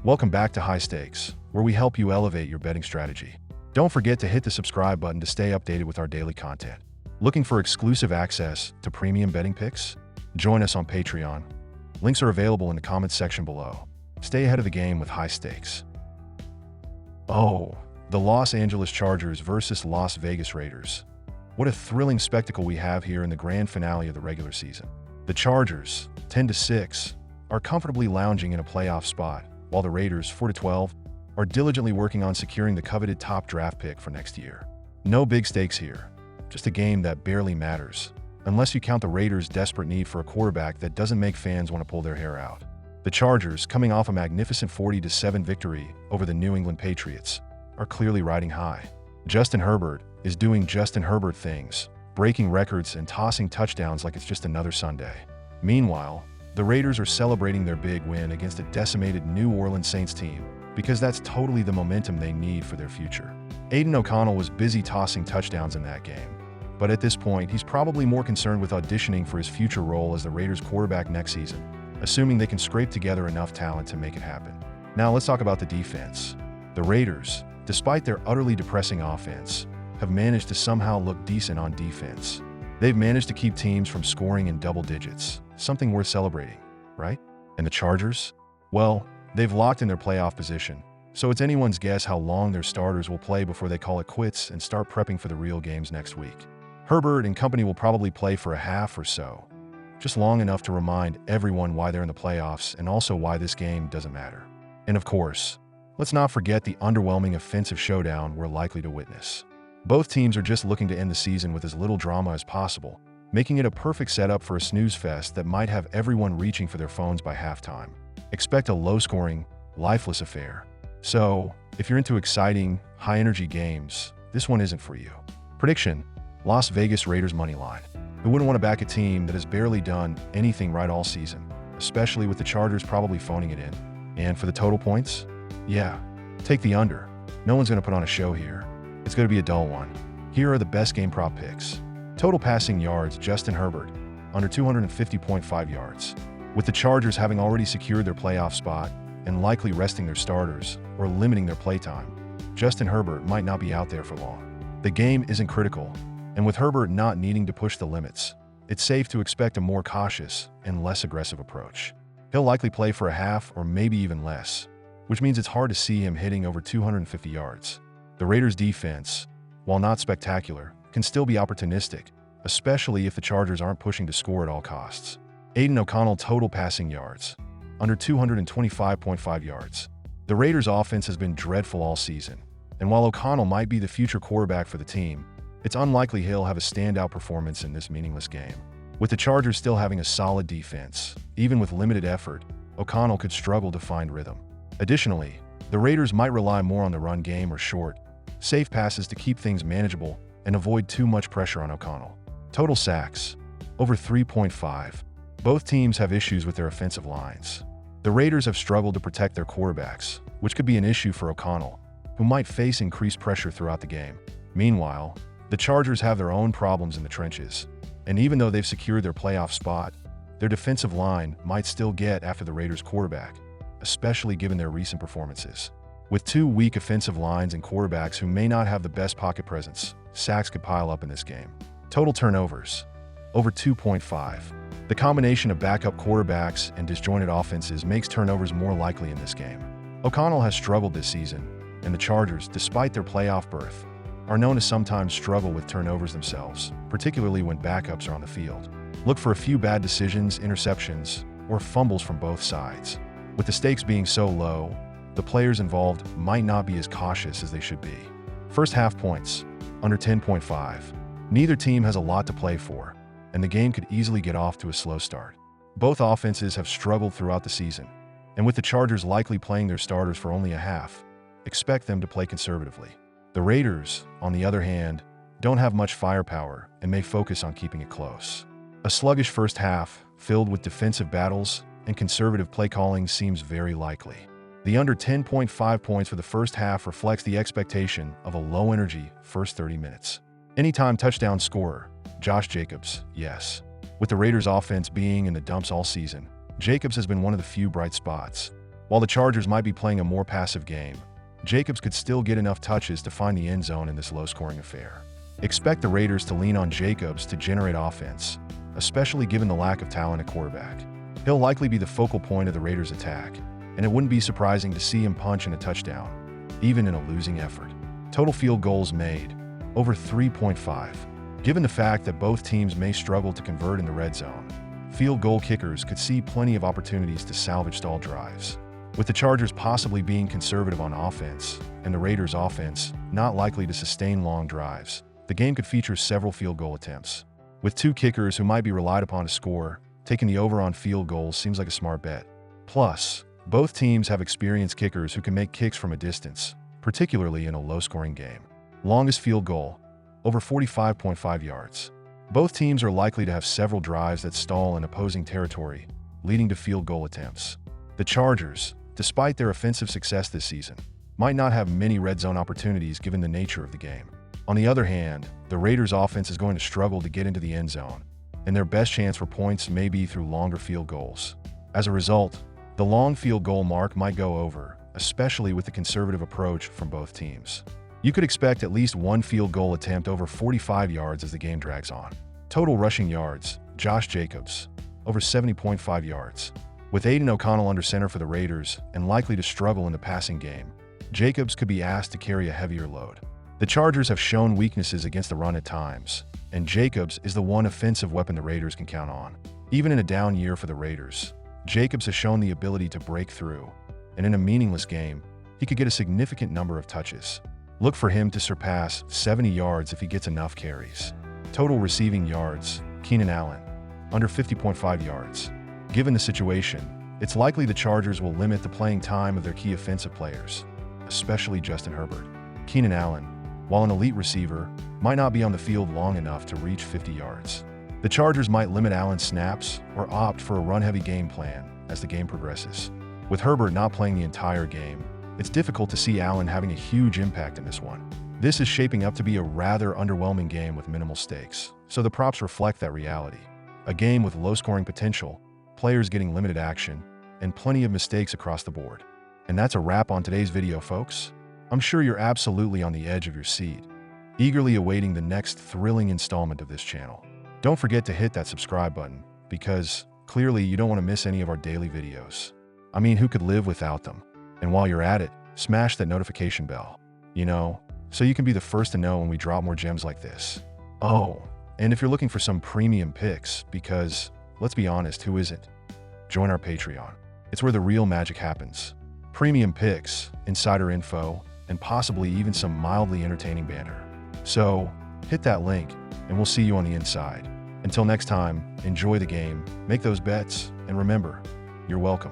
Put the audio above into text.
Welcome back to High Stakes, where we help you elevate your betting strategy. Don't forget to hit the subscribe button to stay updated with our daily content. Looking for exclusive access to premium betting picks? Join us on Patreon. Links are available in the comments section below. Stay ahead of the game with High Stakes. Oh, the Los Angeles Chargers versus Las Vegas Raiders. What a thrilling spectacle we have here in the grand finale of the regular season. The Chargers, 10-6, are comfortably lounging in a playoff spot, while the Raiders, 4-12, are diligently working on securing the coveted top draft pick for next year. No big stakes here, just a game that barely matters, unless you count the Raiders' desperate need for a quarterback that doesn't make fans want to pull their hair out. The Chargers, coming off a magnificent 40-7 victory over the New England Patriots, are clearly riding high. Justin Herbert is doing Justin Herbert things, breaking records and tossing touchdowns like it's just another Sunday. Meanwhile, the Raiders are celebrating their big win against a decimated New Orleans Saints team because that's totally the momentum they need for their future. Aiden O'Connell was busy tossing touchdowns in that game, but at this point, he's probably more concerned with auditioning for his future role as the Raiders quarterback next season, assuming they can scrape together enough talent to make it happen. Now let's talk about the defense. The Raiders, despite their utterly depressing offense, have managed to somehow look decent on defense. They've managed to keep teams from scoring in double digits, something worth celebrating, right? And the Chargers? Well, they've locked in their playoff position, so it's anyone's guess how long their starters will play before they call it quits and start prepping for the real games next week. Herbert and company will probably play for a half or so, just long enough to remind everyone why they're in the playoffs and also why this game doesn't matter. And of course, let's not forget the underwhelming offensive showdown we're likely to witness. Both teams are just looking to end the season with as little drama as possible, making it a perfect setup for a snooze fest that might have everyone reaching for their phones by halftime. Expect a low-scoring, lifeless affair. So, if you're into exciting, high-energy games, this one isn't for you. Prediction: Las Vegas Raiders moneyline. Who wouldn't want to back a team that has barely done anything right all season, especially with the Chargers probably phoning it in? And for the total points? Yeah, take the under. No one's going to put on a show here. It's going to be a dull one. Here are the best game prop picks. Total passing yards: Justin Herbert, under 250.5 yards. With the Chargers having already secured their playoff spot and likely resting their starters or limiting their playtime, Justin Herbert might not be out there for long. The game isn't critical, and with Herbert not needing to push the limits, it's safe to expect a more cautious and less aggressive approach. He'll likely play for a half or maybe even less, which means it's hard to see him hitting over 250 yards. The Raiders' defense, while not spectacular, can still be opportunistic, especially if the Chargers aren't pushing to score at all costs. Aiden O'Connell total passing yards, under 225.5 yards. The Raiders' offense has been dreadful all season, and while O'Connell might be the future quarterback for the team, it's unlikely he'll have a standout performance in this meaningless game. With the Chargers still having a solid defense, even with limited effort, O'Connell could struggle to find rhythm. Additionally, the Raiders might rely more on the run game or short, safe passes to keep things manageable and avoid too much pressure on O'Connell. Total sacks, over 3.5. Both teams have issues with their offensive lines. The Raiders have struggled to protect their quarterbacks, which could be an issue for O'Connell, who might face increased pressure throughout the game. Meanwhile, the Chargers have their own problems in the trenches, and even though they've secured their playoff spot, their defensive line might still get after the Raiders' quarterback, especially given their recent performances. With two weak offensive lines and quarterbacks who may not have the best pocket presence, sacks could pile up in this game. Total turnovers, over 2.5. The combination of backup quarterbacks and disjointed offenses makes turnovers more likely in this game. O'Connell has struggled this season, and the Chargers, despite their playoff berth, are known to sometimes struggle with turnovers themselves, particularly when backups are on the field. Look for a few bad decisions, interceptions, or fumbles from both sides. With the stakes being so low, the players involved might not be as cautious as they should be. First half points, under 10.5. Neither team has a lot to play for, and the game could easily get off to a slow start. Both offenses have struggled throughout the season, and with the Chargers likely playing their starters for only a half, expect them to play conservatively. The Raiders, on the other hand, don't have much firepower and may focus on keeping it close. A sluggish first half, filled with defensive battles and conservative play calling, seems very likely. The under 10.5 points for the first half reflects the expectation of a low-energy first 30 minutes. Anytime touchdown scorer, Josh Jacobs, yes. With the Raiders' offense being in the dumps all season, Jacobs has been one of the few bright spots. While the Chargers might be playing a more passive game, Jacobs could still get enough touches to find the end zone in this low-scoring affair. Expect the Raiders to lean on Jacobs to generate offense, especially given the lack of talent at quarterback. He'll likely be the focal point of the Raiders' attack, and it wouldn't be surprising to see him punch in a touchdown, even in a losing effort. Total field goals made, over 3.5. Given the fact that both teams may struggle to convert in the red zone, field goal kickers could see plenty of opportunities to salvage stalled drives. With the Chargers possibly being conservative on offense, and the Raiders' offense not likely to sustain long drives, the game could feature several field goal attempts. With two kickers who might be relied upon to score, taking the over on field goals seems like a smart bet. Plus, both teams have experienced kickers who can make kicks from a distance, particularly in a low-scoring game. Longest field goal, over 45.5 yards. Both teams are likely to have several drives that stall in opposing territory, leading to field goal attempts. The Chargers, despite their offensive success this season, might not have many red zone opportunities given the nature of the game. On the other hand, the Raiders' offense is going to struggle to get into the end zone, and their best chance for points may be through longer field goals. As a result, the long field goal mark might go over, especially with the conservative approach from both teams. You could expect at least one field goal attempt over 45 yards as the game drags on. Total rushing yards, Josh Jacobs, over 70.5 yards. With Aiden O'Connell under center for the Raiders and likely to struggle in the passing game, Jacobs could be asked to carry a heavier load. The Chargers have shown weaknesses against the run at times, and Jacobs is the one offensive weapon the Raiders can count on. Even in a down year for the Raiders, Jacobs has shown the ability to break through, and in a meaningless game, he could get a significant number of touches. Look for him to surpass 70 yards if he gets enough carries. Total receiving yards, Keenan Allen, under 50.5 yards. Given the situation, it's likely the Chargers will limit the playing time of their key offensive players, especially Justin Herbert. Keenan Allen, while an elite receiver, might not be on the field long enough to reach 50 yards. The Chargers might limit Allen's snaps or opt for a run-heavy game plan as the game progresses. With Herbert not playing the entire game, it's difficult to see Allen having a huge impact in this one. This is shaping up to be a rather underwhelming game with minimal stakes, so the props reflect that reality. A game with low scoring potential, players getting limited action, and plenty of mistakes across the board. And that's a wrap on today's video, folks. I'm sure you're absolutely on the edge of your seat, eagerly awaiting the next thrilling installment of this channel. Don't forget to hit that subscribe button, because clearly you don't want to miss any of our daily videos. I mean, who could live without them? And while you're at it, smash that notification bell, so you can be the first to know when we drop more gems like this. Oh, and if you're looking for some premium picks, because, let's be honest, who isn't? Join our Patreon. It's where the real magic happens. Premium picks, insider info, and possibly even some mildly entertaining banter. So, hit that link, and we'll see you on the inside. Until next time, enjoy the game, make those bets, and remember, you're welcome.